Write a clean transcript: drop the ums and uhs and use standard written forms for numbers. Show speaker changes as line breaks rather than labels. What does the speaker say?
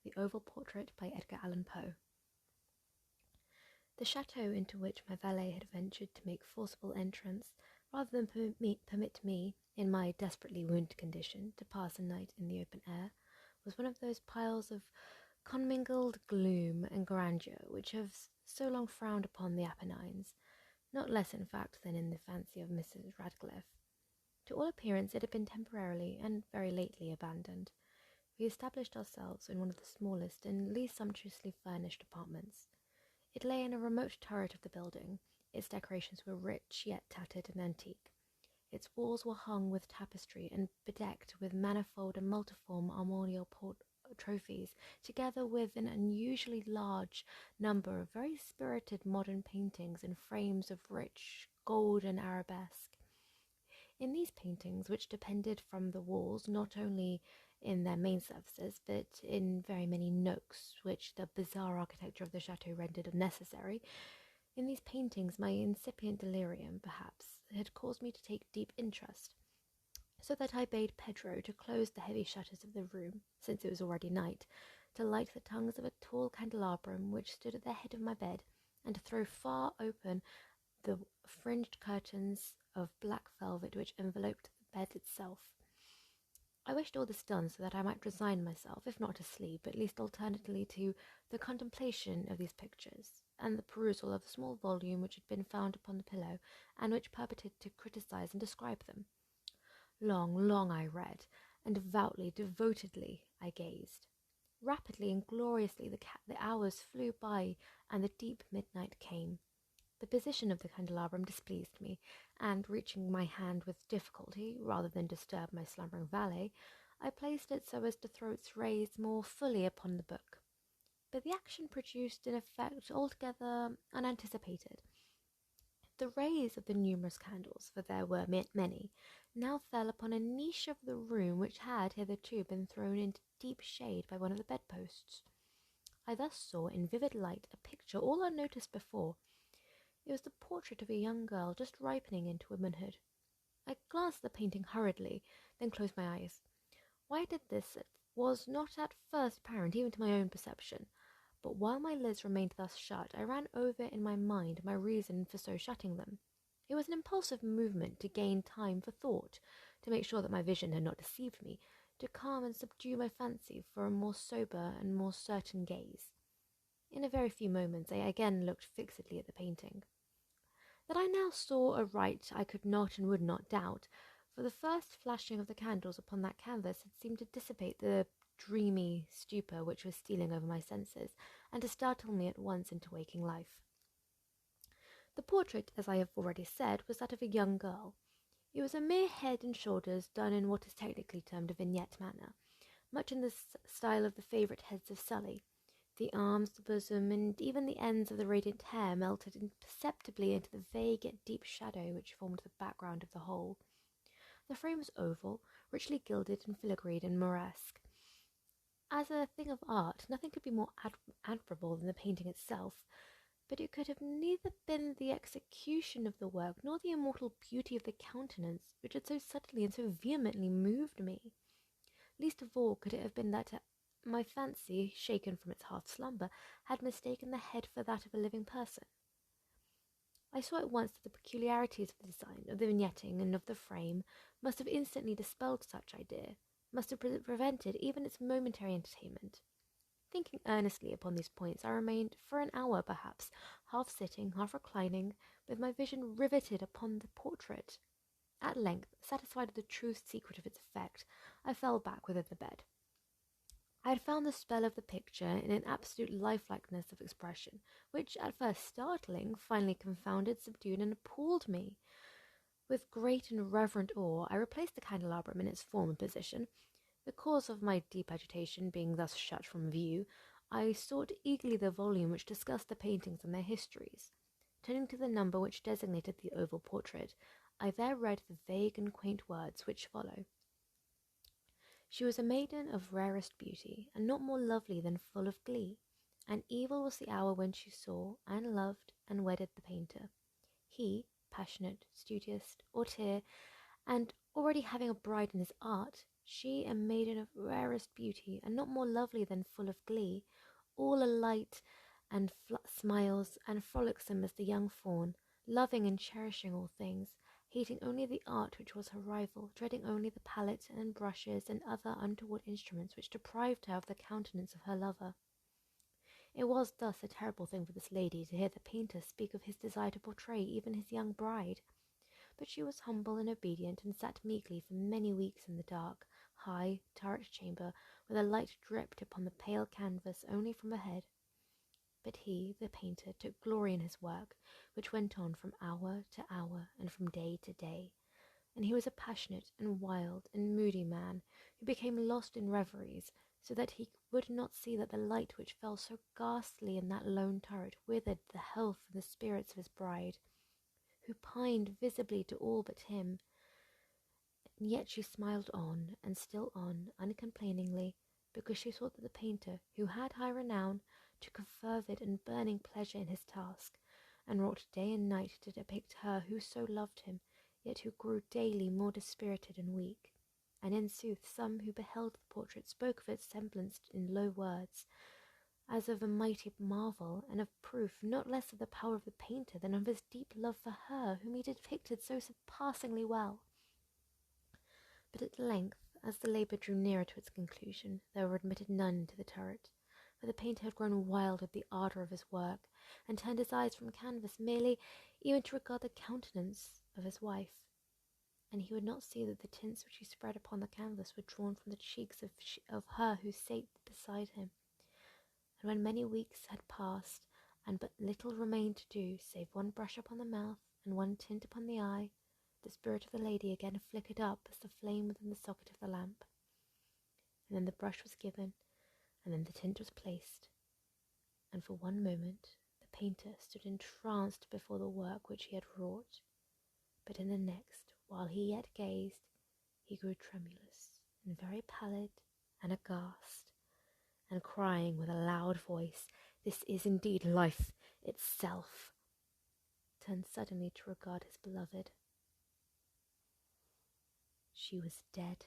The Oval Portrait by Edgar Allan Poe. The chateau into which my valet had ventured to make forcible entrance, rather than permit me, in my desperately wounded condition, to pass a night in the open air, was one of those piles of commingled gloom and grandeur which have so long frowned upon the Apennines, not less in fact than in the fancy of Mrs. Radcliffe. To all appearance it had been temporarily and very lately abandoned. We established ourselves in one of the smallest and least sumptuously furnished apartments. It lay in a remote turret of the building. Its decorations were rich, yet tattered and antique. Its walls were hung with tapestry and bedecked with manifold and multiform armorial trophies, together with an unusually large number of very spirited modern paintings in frames of rich gold and arabesque. In these paintings, which depended from the walls not only in their main surfaces, but in very many nooks which the bizarre architecture of the chateau rendered unnecessary, in these paintings my incipient delirium, perhaps, had caused me to take deep interest, so that I bade Pedro to close the heavy shutters of the room, since it was already night, to light the tongues of a tall candelabrum which stood at the head of my bed, and to throw far open the fringed curtains of black velvet which enveloped the bed itself. I wished all this done so that I might resign myself, if not to sleep, at least alternately to the contemplation of these pictures, and the perusal of a small volume which had been found upon the pillow, and which purported to criticise and describe them. Long I read, and devotedly I gazed. Rapidly and gloriously the hours flew by, and the deep midnight came. The position of the candelabrum displeased me, and, reaching my hand with difficulty, rather than disturb my slumbering valet, I placed it so as to throw its rays more fully upon the book. But the action produced an effect altogether unanticipated. The rays of the numerous candles, for there were many, now fell upon a niche of the room which had hitherto been thrown into deep shade by one of the bedposts. I thus saw in vivid light a picture all unnoticed before. It was the portrait of a young girl just ripening into womanhood. I glanced at the painting hurriedly, then closed my eyes. Why I did this was not at first apparent even to my own perception, but while my lids remained thus shut, I ran over in my mind my reason for so shutting them. It was an impulsive movement to gain time for thought, to make sure that my vision had not deceived me, to calm and subdue my fancy for a more sober and more certain gaze. In a very few moments I again looked fixedly at the painting. That I now saw aright I could not and would not doubt, for the first flashing of the candles upon that canvas had seemed to dissipate the dreamy stupor which was stealing over my senses, and to startle me at once into waking life. The portrait, as I have already said, was that of a young girl. It was a mere head and shoulders done in what is technically termed a vignette manner, much in the style of the favourite heads of Sully. The arms, the bosom, and even the ends of the radiant hair melted imperceptibly into the vague yet deep shadow which formed the background of the whole. The frame was oval, richly gilded and filigreed and moresque. As a thing of art, nothing could be more admirable than the painting itself, but it could have neither been the execution of the work nor the immortal beauty of the countenance which had so subtly and so vehemently moved me. Least of all could it have been that my fancy, shaken from its half-slumber, had mistaken the head for that of a living person. I saw at once that the peculiarities of the design, of the vignetting, and of the frame must have instantly dispelled such idea, must have prevented even its momentary entertainment. Thinking earnestly upon these points, I remained for an hour, perhaps, half sitting, half reclining, with my vision riveted upon the portrait. At length, satisfied with the true secret of its effect, I fell back within the bed. I had found the spell of the picture in an absolute lifelikeness of expression, which, at first startling, finally confounded, subdued, and appalled me. With great and reverent awe, I replaced the candelabrum in its former position. The cause of my deep agitation being thus shut from view, I sought eagerly the volume which discussed the paintings and their histories. Turning to the number which designated the oval portrait, I there read the vague and quaint words which follow. She was a maiden of rarest beauty, and not more lovely than full of glee. And evil was the hour when she saw, and loved, and wedded the painter. He, passionate, studious, austere, and already having a bride in his art, She, a maiden of rarest beauty, and not more lovely than full of glee, all alight and smiles, and frolicsome as the young fawn, loving and cherishing all things, hating only the art which was her rival, dreading only the palette and brushes and other untoward instruments which deprived her of the countenance of her lover. It was thus a terrible thing for this lady to hear the painter speak of his desire to portray even his young bride. But she was humble and obedient, and sat meekly for many weeks in the dark, high, turret chamber, where the light dripped upon the pale canvas only from ahead. But he, the painter, took glory in his work, which went on from hour to hour and from day to day, and he was a passionate and wild and moody man, who became lost in reveries, so that he would not see that the light which fell so ghastly in that lone turret withered the health and the spirits of his bride, who pined visibly to all but him. And yet she smiled on, and still on, uncomplainingly, because she saw that the painter, who had high renown, took a fervid and burning pleasure in his task, and wrought day and night to depict her who so loved him, yet who grew daily more dispirited and weak. And in sooth some who beheld the portrait spoke of its semblance in low words, as of a mighty marvel, and of proof not less of the power of the painter than of his deep love for her whom he depicted so surpassingly well. But at length, as the labour drew nearer to its conclusion, there were admitted none into the turret, for the painter had grown wild with the ardour of his work, and turned his eyes from canvas merely even to regard the countenance of his wife, and he would not see that the tints which he spread upon the canvas were drawn from the cheeks of her who sate beside him. And when many weeks had passed, and but little remained to do, save one brush upon the mouth, and one tint upon the eye, the spirit of the lady again flickered up as the flame within the socket of the lamp. And then the brush was given, and then the tint was placed, and for one moment the painter stood entranced before the work which he had wrought. But in the next, while he yet gazed, he grew tremulous, and very pallid, and aghast, and crying with a loud voice, "This is indeed life itself," turned suddenly to regard his beloved. She was dead.